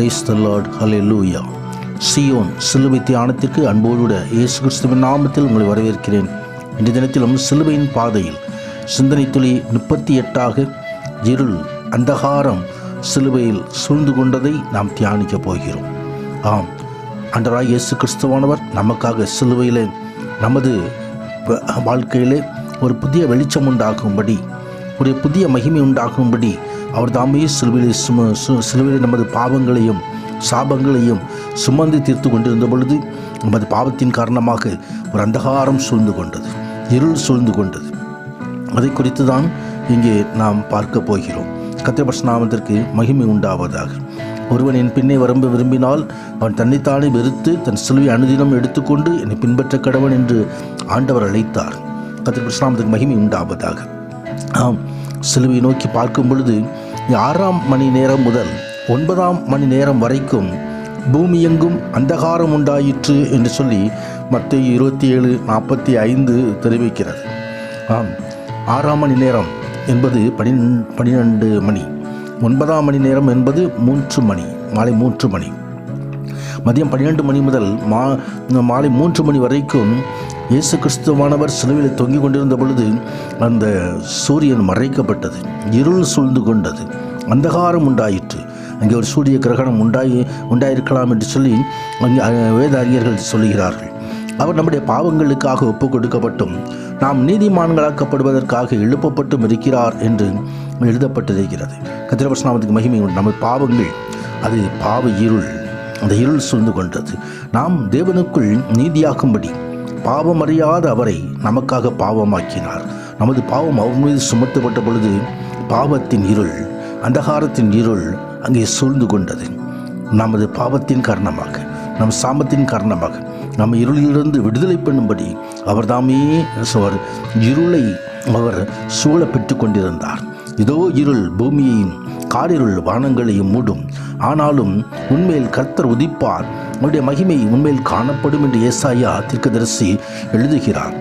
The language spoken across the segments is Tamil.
Praise the Lord, hallelujah. Zion சிலுவை தியானத்திற்கு அன்போடு இயேசு கிறிஸ்துவின் நாமத்தில் உங்களை வரவேற்கிறேன். இன்றைய தினத்திலும் சிலுவையின் பாதையில் சிந்தனை துளி 38 இருள் அந்தகாரம் சிலுவையில் சூழ்ந்து கொண்டதை நாம் தியானிக்கப் போகிறோம். ஆம், ஆண்டவராகிய இயேசு கிறிஸ்துவானவர் நமக்காக சிலுவையிலே நமது வாழ்க்கையிலே ஒரு புதிய வெளிச்சம் உண்டாகும்படி, ஒரு புதிய மகிமை உண்டாகும்படி அவர் தாமே சிலுவையில் நமது பாவங்களையும் சாபங்களையும் சுமந்து தீர்த்து கொண்டிருந்த பொழுது நமது பாவத்தின் காரணமாக ஒரு அந்தகாரம் சூழ்ந்து கொண்டது, இருள் சூழ்ந்து கொண்டது. அதை குறித்து தான் இங்கே நாம் பார்க்க போகிறோம். கர்த்தருடைய நாமத்திற்கு மகிமை உண்டாவதாக. ஒருவன் என் பின்னே வரம்ப விரும்பினால் அவன் தன்னைத்தானே வெறுத்து தன் சிலுவை அனுதினம் எடுத்துக்கொண்டு என்னை பின்பற்ற கடவன் என்று ஆண்டவர் அழைத்தார். கர்த்தருடைய நாமத்திற்கு மகிமை உண்டாவதாக. ஆம், சிலுவை நோக்கி பார்க்கும் பொழுது 6 மணி நேரம் முதல் 9 மணி நேரம் வரைக்கும் பூமி எங்கும் அந்தகாரம் உண்டாயிற்று என்று சொல்லி மத்தேயு 27:45 தெரிவிக்கிறது. ஆம், 6 மணி நேரம் என்பது 12 மணி, 9 மணி நேரம் என்பது 3 மணி, மாலை 3 மணி, மதியம் 12 மணி முதல் மாலை 3 மணி வரைக்கும் இயேசு கிறிஸ்துவானவர் சிலுவையில் தொங்கிக் கொண்டிருந்த பொழுது அந்த சூரியன் மறைக்கப்பட்டது, இருள் சூழ்ந்து கொண்டது, அந்தகாரம் உண்டாயிற்று. அங்கே ஒரு சூரிய கிரகணம் உண்டாயிருக்கலாம் என்று சொல்லி வேத அறிஞர்கள் சொல்லுகிறார்கள். அவர் நம்முடைய பாவங்களுக்காக ஒப்புக் கொடுக்கப்பட்டும் நாம் நீதிமான்களாக்கப்படுவதற்காக எழுப்பப்பட்டும் இருக்கிறார் என்று எழுதப்பட்டிருக்கிறது. கர்த்தருடைய நாமத்துக்கு மகிமை உண்டு. நமது பாவங்கள் அது பாவ இருள், அந்த இருள் சூழ்ந்து கொண்டது. நாம் தேவனுக்குள் நீதியாக்கும்படி பாவம் அறியாத அவரை நமக்காக பாவமாக்கினார். நமது பாவம் அவர் மீது சுமத்தப்பட்ட பொழுது பாவத்தின் இருள், அந்தகாரத்தின் இருள் அங்கே சூழ்ந்து கொண்டது. நமது பாவத்தின் காரணமாக, நம் சாபத்தின் காரணமாக நம்ம இருளிலிருந்து விடுதலை பண்ணும்படி அவர் தாமே இருளை அவர் சூழ பெற்று கொண்டிருந்தார். இதோ இருள் பூமியையும் காரிருள் வானங்களையும் மூடும், ஆனாலும் உண்மையில் கர்த்தர் உதிப்பார், அவருடைய மகிமை உண்மையில் காணப்படும் என்று ஏசாயா தீர்க்கதரிசி எழுதுகிறார்.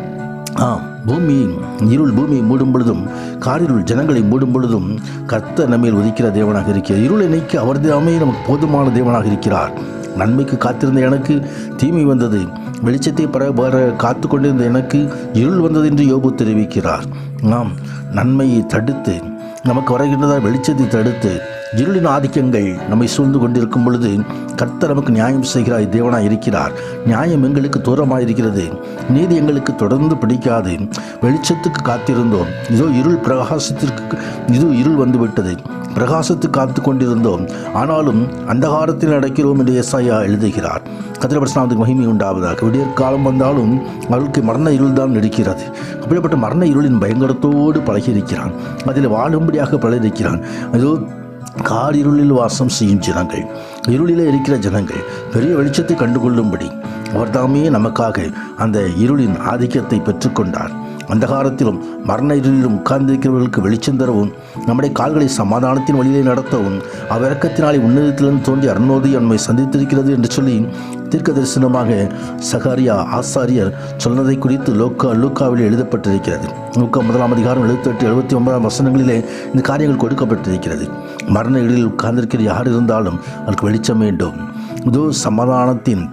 பூமியை மூடும் பொழுதும் காரிருள் ஜனங்களை மூடும் பொழுதும் கர்த்தர் நம்மேல் உதிக்கிற தேவனாக இருக்கிறார். இருளை நீக்கி அவர் தாமே நமக்கு போதுமான தேவனாக இருக்கிறார். நன்மைக்கு காத்திருந்த எனக்கு தீமை வந்தது, வெளிச்சத்தை பர காத்து கொண்டிருந்த எனக்கு இருள் வந்தது என்று யோபு தெரிவிக்கிறார். நாம் நன்மையை தடுத்து, நமக்கு வருகின்றதால் வெளிச்சத்தை தடுத்து இருளின் ஆதிக்கங்கள் நம்மை சூழ்ந்து கொண்டிருக்கும் பொழுது கர்த்தர் நமக்கு நியாயம் செய்கிறார் தேவனாய் இருக்கிறார். நியாயம் எங்களுக்கு தூரமாக இருக்கிறது, நீதி எங்களுக்கு தொடர்ந்து பிடிக்காது. வெளிச்சத்துக்கு காத்திருந்தோம், இதோ இருள் வந்துவிட்டது. பிரகாசத்துக்கு காத்து கொண்டிருந்தோம், ஆனாலும் அந்தகாரத்தில் நடக்கிறோம் என்று ஏசாயா எழுதுகிறார். கர்த்தருடைய நாமத்துக்கு மகிமை உண்டாவதாக. விடியற்காலம் வந்தாலும் அவர்களுக்கு மரண இருள் தான் இருக்கிறது. அப்படிப்பட்ட மரண இருளின் பயங்கரத்தோடு பழகியிருக்கிறான், அதில் வாழும்படியாக பழகியிருக்கிறான். அதோ காரிருளில் வாசம் செய்யும் ஜனங்கள், இருளிலே இருக்கிற ஜனங்கள் பெரிய வெளிச்சத்தை கண்டுகொள்ளும்படி அவர் தாமே நமக்காக அந்த இருளின் ஆதிக்கத்தை பெற்றுக்கொண்டார். அந்தகாரத்திலும் மரண இருளிலும் உட்கார்ந்திருக்கிறவர்களுக்கு வெளிச்சம் தரவும், நம்முடைய கால்களை சமாதானத்தின் வழியிலே நடத்தவும் அவர் இரக்கத்தினாலே உன்னதத்திலிருந்து தோன்றி அருணோதி நம்மை சந்தித்திருக்கிறது என்று சொல்லி தீர்க்க தரிசனமாக சகரியா ஆசாரியர் சொன்னதை குறித்து லூக்காவில் எழுதப்பட்டிருக்கிறது. லூக்கா 1:78-79 வசனங்களிலே இந்த காரியங்கள் கொடுக்கப்பட்டிருக்கிறது. மரண இருளில் உட்கார்ந்திருக்கிற யார் இருந்தாலும் அவருக்கு வெளிச்சம் வேண்டும், இதோ சமாதானத்தின்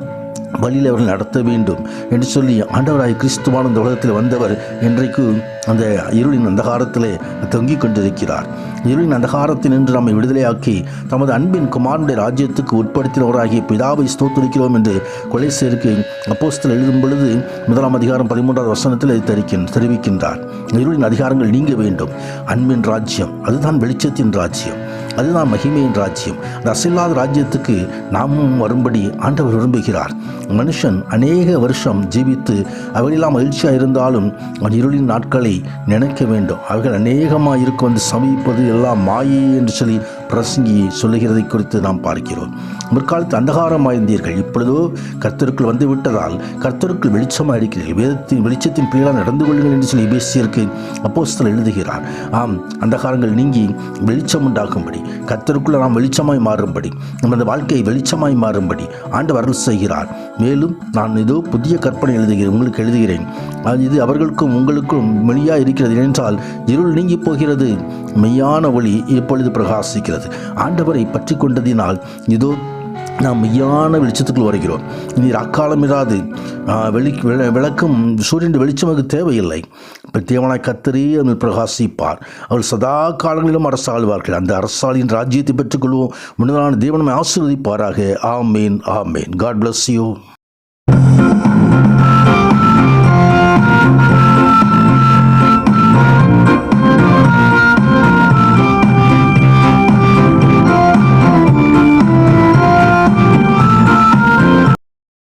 வழியில் அவர்கள் நடத்த வேண்டும் என்று சொல்லி ஆண்டவராய் கிறிஸ்துவான இந்த உலகத்தில் வந்தவர் இன்றைக்கு அந்த இருளின் அந்தகாரத்திலே தொங்கிக் கொண்டிருக்கிறார். இருளின் அந்தகாரத்தில் நின்று நம்மை விடுதலையாக்கி தமது அன்பின் குமாரனுடைய ராஜ்யத்துக்கு உட்படுத்தினவராகிய பிதாவை ஸ்தோத்திரிக்கிறோம் என்று கொலைசேருக்கு அப்போஸ்தலர் எழுதும் பொழுது 1 வசனத்தில் தெரிவிக்கின்றார். இருளின் அதிகாரங்கள் நீங்க வேண்டும். அன்பின் ராஜ்யம் அதுதான் வெளிச்சத்தின் ராஜ்யம், அதுதான் மகிமையின் ராஜ்யம். அந்த அசையில்லாத ராஜ்யத்துக்கு நாமும் வரும்படி ஆண்டவர் விரும்புகிறார். மனுஷன் அநேக வருஷம் ஜீவித்து அவையெல்லாம் மகிழ்ச்சியாக இருந்தாலும் அவன் இருளின் நாட்களை நினைக்க வேண்டும். அவைகள் அநேகமாக இருக்கும் வந்து சமீபது எல்லாம் மாயே என்று சொல்லி பிரசங்கி சொல்லுகிறதை குறித்து நாம் பார்க்கிறோம். முற்காலத்து அந்தகாரம் ஆய்ந்தீர்கள், இப்பொழுதோ கர்த்தருக்குள் வந்து விட்டதால் கர்த்தருக்குள் வெளிச்சமாக இருக்கிறீர்கள், வேதத்தின் வெளிச்சத்தின் பிள்ளைகளாக நடந்து கொள்ளுங்கள் என்று சொல்லி எபேசியருக்கு அப்போஸ்தலர் எழுதுகிறார். ஆம், அந்தகாரங்கள் நீங்கி வெளிச்சம் உண்டாகும்படி, கர்த்தருக்குள்ள நாம் வெளிச்சமாய் மாறும்படி, நமது வாழ்க்கையை வெளிச்சமாய் மாறும்படி ஆண்டவர் அருள் செய்கிறார். மேலும் நான் இதோ புதிய கற்பனை உங்களுக்கு எழுதுகிறேன், இது அவர்களுக்கும் உங்களுக்கும் மெய்யாக இருக்கிறது. ஏனென்றால் இருள் நீங்கி போகிறது, மெய்யான ஒளி இப்பொழுது பிரகாசிக்கிறது. ஆண்டவரை பற்றி கொண்டதினால் இதோ நாம் மெய்யான வெளிச்சத்துக்குள் வருகிறோம். இனி அக்காலம் இராது. விளக்கும் சூரியன் வெளிச்சம் நமக்கு தேவையில்லை. பிரத்யேகமாய் கர்த்தரே அதில் பிரகாசிப்பார். அவர்கள் சதா காலங்களிலும் அரசாழ்வார்கள். அந்த அரசாளின் ராஜ்யத்தை பெற்றுக்கொள்வோம். முன்னதான தேவன் நம்மை ஆசீர்வதிப்பாராக. ஆமேன், ஆமேன். God bless you.